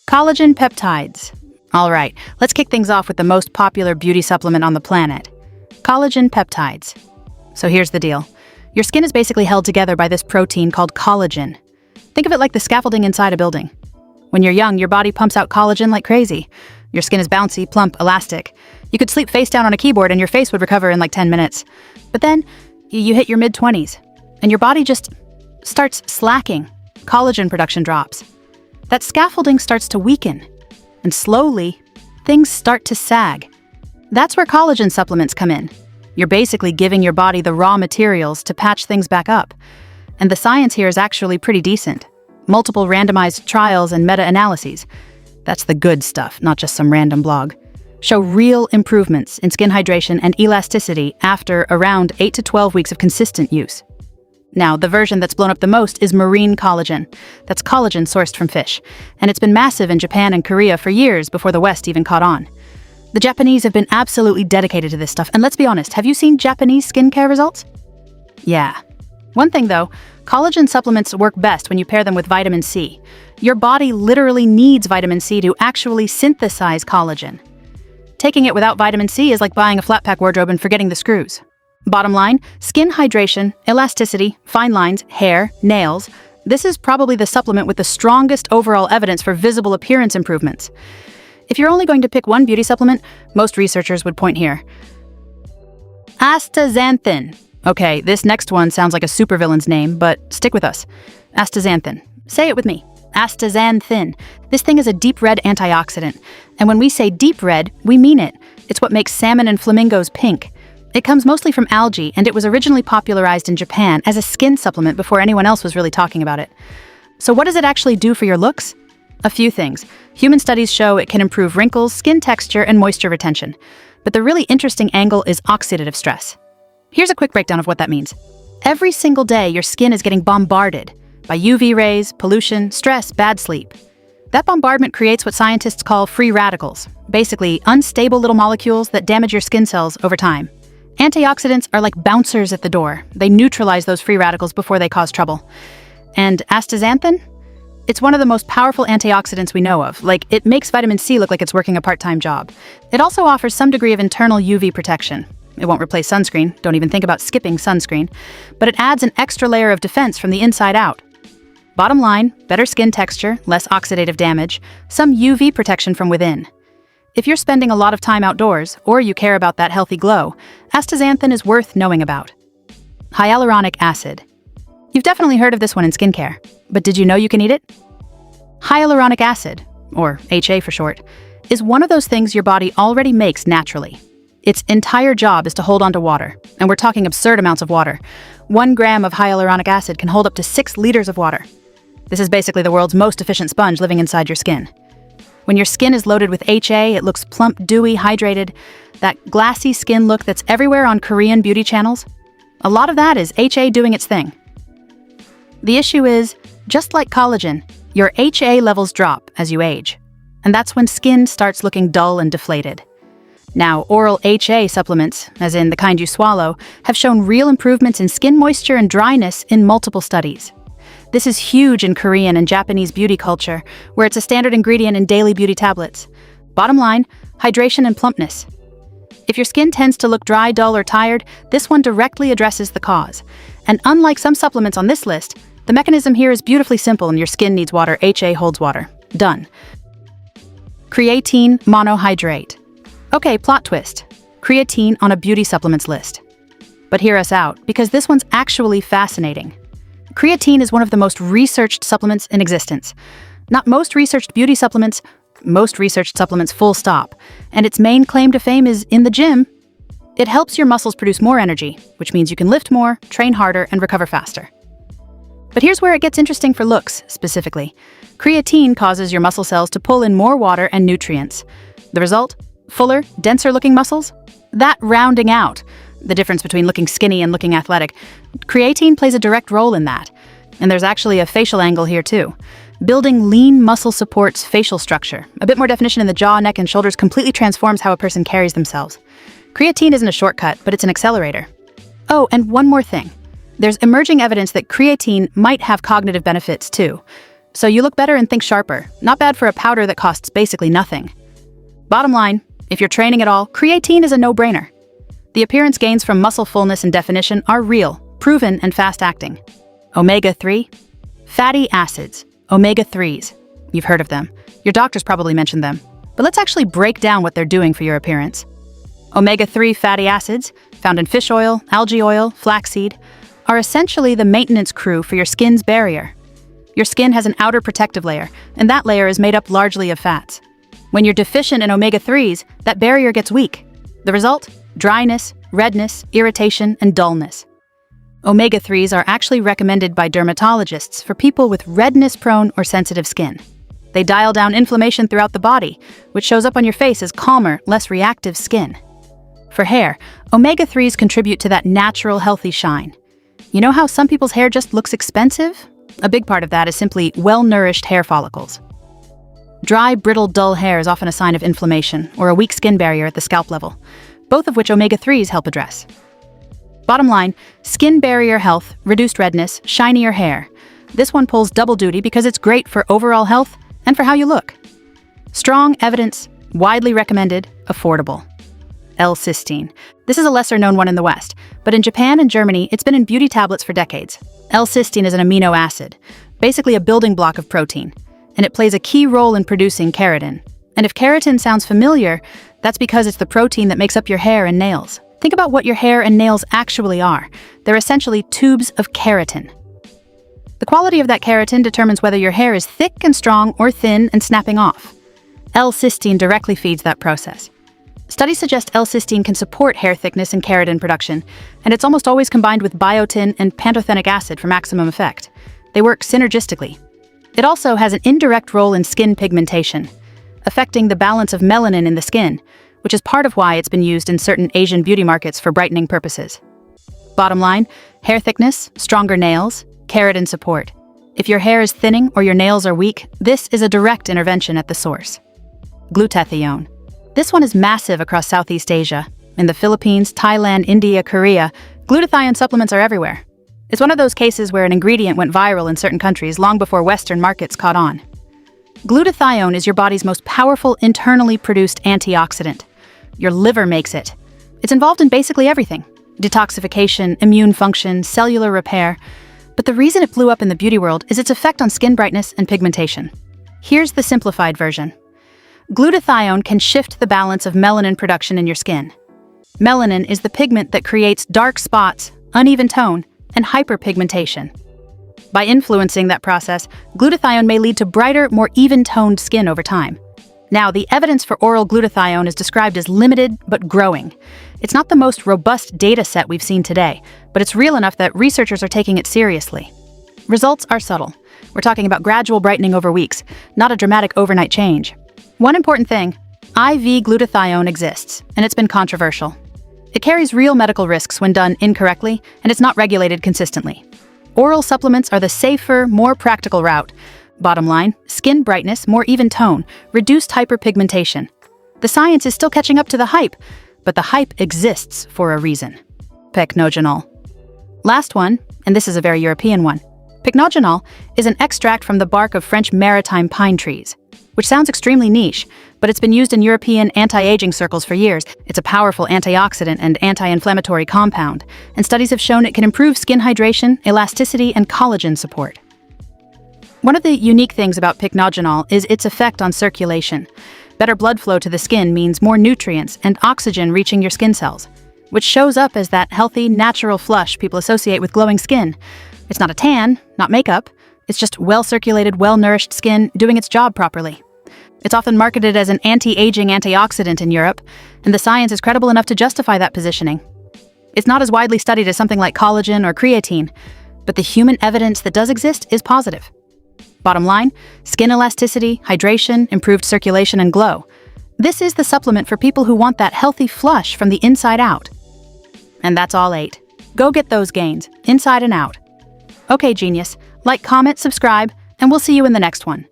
Collagen peptides. All right, let's kick things off with the most popular beauty supplement on the planet, collagen peptides. So here's the deal. Your skin is basically held together by this protein called collagen. Think of it like the scaffolding inside a building. When you're young, your body pumps out collagen like crazy. Your skin is bouncy, plump, elastic. You could sleep face down on a keyboard and your face would recover in like 10 minutes. But then you hit your mid-20s and your body just starts slacking. Collagen production drops. That scaffolding starts to weaken. And slowly, things start to sag. That's where collagen supplements come in. You're basically giving your body the raw materials to patch things back up. And the science here is actually pretty decent. Multiple randomized trials and meta-analyses. That's the good stuff, not just some random blog. Show real improvements in skin hydration and elasticity after around 8 to 12 weeks of consistent use. Now, the version that's blown up the most is marine collagen. That's collagen sourced from fish. And it's been massive in Japan and Korea for years before the West even caught on. The Japanese have been absolutely dedicated to this stuff. And let's be honest, have you seen Japanese skincare results? Yeah. One thing though, collagen supplements work best when you pair them with vitamin C. Your body literally needs vitamin C to actually synthesize collagen. Taking it without vitamin C is like buying a flat-pack wardrobe and forgetting the screws. Bottom line, skin hydration, elasticity, fine lines, hair, nails. This is probably the supplement with the strongest overall evidence for visible appearance improvements. If you're only going to pick one beauty supplement, most researchers would point here. Astaxanthin. Okay, this next one sounds like a supervillain's name, but stick with us. Astaxanthin. Say it with me. Astaxanthin. This thing is a deep red antioxidant. And when we say deep red, we mean it. It's what makes salmon and flamingos pink. It comes mostly from algae, and it was originally popularized in Japan as a skin supplement before anyone else was really talking about it. So what does it actually do for your looks? A few things. Human studies show it can improve wrinkles, skin texture, and moisture retention. But the really interesting angle is oxidative stress. Here's a quick breakdown of what that means. Every single day, your skin is getting bombarded by UV rays, pollution, stress, bad sleep. That bombardment creates what scientists call free radicals, basically unstable little molecules that damage your skin cells over time. Antioxidants are like bouncers at the door. They neutralize those free radicals before they cause trouble. And astaxanthin? It's one of the most powerful antioxidants we know of. Like, it makes vitamin C look like it's working a part-time job. It also offers some degree of internal UV protection. It won't replace sunscreen. Don't even think about skipping sunscreen. But it adds an extra layer of defense from the inside out. Bottom line, better skin texture, less oxidative damage, some UV protection from within. If you're spending a lot of time outdoors, or you care about that healthy glow, astaxanthin is worth knowing about. Hyaluronic acid. You've definitely heard of this one in skincare, but did you know you can eat it? Hyaluronic acid, or HA for short, is one of those things your body already makes naturally. Its entire job is to hold onto water, and we're talking absurd amounts of water. 1 gram of hyaluronic acid can hold up to 6 liters of water. This is basically the world's most efficient sponge living inside your skin. When your skin is loaded with HA, it looks plump, dewy, hydrated. That glassy skin look that's everywhere on Korean beauty channels. A lot of that is HA doing its thing. The issue is, just like collagen, your HA levels drop as you age. And that's when skin starts looking dull and deflated. Now, oral HA supplements, as in the kind you swallow, have shown real improvements in skin moisture and dryness in multiple studies. This is huge in Korean and Japanese beauty culture, where it's a standard ingredient in daily beauty tablets. Bottom line, hydration and plumpness. If your skin tends to look dry, dull, or tired, this one directly addresses the cause. And unlike some supplements on this list, the mechanism here is beautifully simple and your skin needs water, HA holds water. Done. Creatine monohydrate. Okay, plot twist. Creatine on a beauty supplements list. But hear us out, because this one's actually fascinating. Creatine is one of the most researched supplements in existence. Not most researched beauty supplements, most researched supplements full stop. And its main claim to fame is in the gym. It helps your muscles produce more energy, which means you can lift more, train harder, and recover faster. But here's where it gets interesting for looks, specifically. Creatine causes your muscle cells to pull in more water and nutrients. The result? Fuller, denser-looking muscles? That rounding out. The difference between looking skinny and looking athletic. Creatine plays a direct role in that. And there's actually a facial angle here too. Building lean muscle supports facial structure. A bit more definition in the jaw, neck, and shoulders completely transforms how a person carries themselves. Creatine isn't a shortcut, but it's an accelerator. Oh, and one more thing. There's emerging evidence that creatine might have cognitive benefits too. So you look better and think sharper. Not bad for a powder that costs basically nothing. Bottom line, if you're training at all, creatine is a no-brainer. The appearance gains from muscle fullness and definition are real, proven, and fast-acting. Omega-3? Fatty acids, omega-3s. You've heard of them. Your doctors probably mentioned them. But let's actually break down what they're doing for your appearance. Omega-3 fatty acids, found in fish oil, algae oil, flaxseed, are essentially the maintenance crew for your skin's barrier. Your skin has an outer protective layer, and that layer is made up largely of fats. When you're deficient in omega-3s, that barrier gets weak. The result? Dryness, redness, irritation, and dullness. Omega-3s are actually recommended by dermatologists for people with redness-prone or sensitive skin. They dial down inflammation throughout the body, which shows up on your face as calmer, less reactive skin. For hair, omega-3s contribute to that natural, healthy shine. You know how some people's hair just looks expensive? A big part of that is simply well-nourished hair follicles. Dry, brittle, dull hair is often a sign of inflammation or a weak skin barrier at the scalp level, both of which omega-3s help address. Bottom line, skin barrier health, reduced redness, shinier hair. This one pulls double duty because it's great for overall health and for how you look. Strong evidence, widely recommended, affordable. L-cysteine. This is a lesser-known one in the West, but in Japan and Germany, it's been in beauty tablets for decades. L-cysteine is an amino acid, basically a building block of protein, and it plays a key role in producing keratin. And if keratin sounds familiar, that's because it's the protein that makes up your hair and nails. Think about what your hair and nails actually are. They're essentially tubes of keratin. The quality of that keratin determines whether your hair is thick and strong or thin and snapping off. L-cysteine directly feeds that process. Studies suggest L-cysteine can support hair thickness and keratin production, and it's almost always combined with biotin and pantothenic acid for maximum effect. They work synergistically. It also has an indirect role in skin pigmentation, affecting the balance of melanin in the skin, which is part of why it's been used in certain Asian beauty markets for brightening purposes. Bottom line, hair thickness, stronger nails, keratin support. If your hair is thinning or your nails are weak, this is a direct intervention at the source. Glutathione. This one is massive across Southeast Asia. In the Philippines, Thailand, India, Korea, glutathione supplements are everywhere. It's one of those cases where an ingredient went viral in certain countries long before Western markets caught on. Glutathione is your body's most powerful internally produced antioxidant. Your liver makes it. It's involved in basically everything: detoxification, immune function, cellular repair. But the reason it blew up in the beauty world is its effect on skin brightness and pigmentation. Here's the simplified version. Glutathione can shift the balance of melanin production in your skin. Melanin is the pigment that creates dark spots, uneven tone, and hyperpigmentation. By influencing that process, glutathione may lead to brighter, more even-toned skin over time. Now, the evidence for oral glutathione is described as limited but growing. It's not the most robust data set we've seen today, but it's real enough that researchers are taking it seriously. Results are subtle. We're talking about gradual brightening over weeks, not a dramatic overnight change. One important thing, IV glutathione exists, and it's been controversial. It carries real medical risks when done incorrectly, and it's not regulated consistently. Oral supplements are the safer, more practical route. Bottom line, skin brightness, more even tone, reduced hyperpigmentation. The science is still catching up to the hype, but the hype exists for a reason. Pycnogenol. Last one, and this is a very European one. Pycnogenol is an extract from the bark of French maritime pine trees, which sounds extremely niche, but it's been used in European anti-aging circles for years. It's a powerful antioxidant and anti-inflammatory compound, and studies have shown it can improve skin hydration, elasticity, and collagen support. One of the unique things about pycnogenol is its effect on circulation. Better blood flow to the skin means more nutrients and oxygen reaching your skin cells, which shows up as that healthy, natural flush people associate with glowing skin. It's not a tan, not makeup. It's just well-circulated, well-nourished skin doing its job properly. It's often marketed as an anti-aging antioxidant in Europe, and the science is credible enough to justify that positioning. It's not as widely studied as something like collagen or creatine, but the human evidence that does exist is positive. Bottom line, skin elasticity, hydration, improved circulation, and glow. This is the supplement for people who want that healthy flush from the inside out. And that's all 8. Go get those gains, inside and out. Okay, genius. Like, comment, subscribe, and we'll see you in the next one.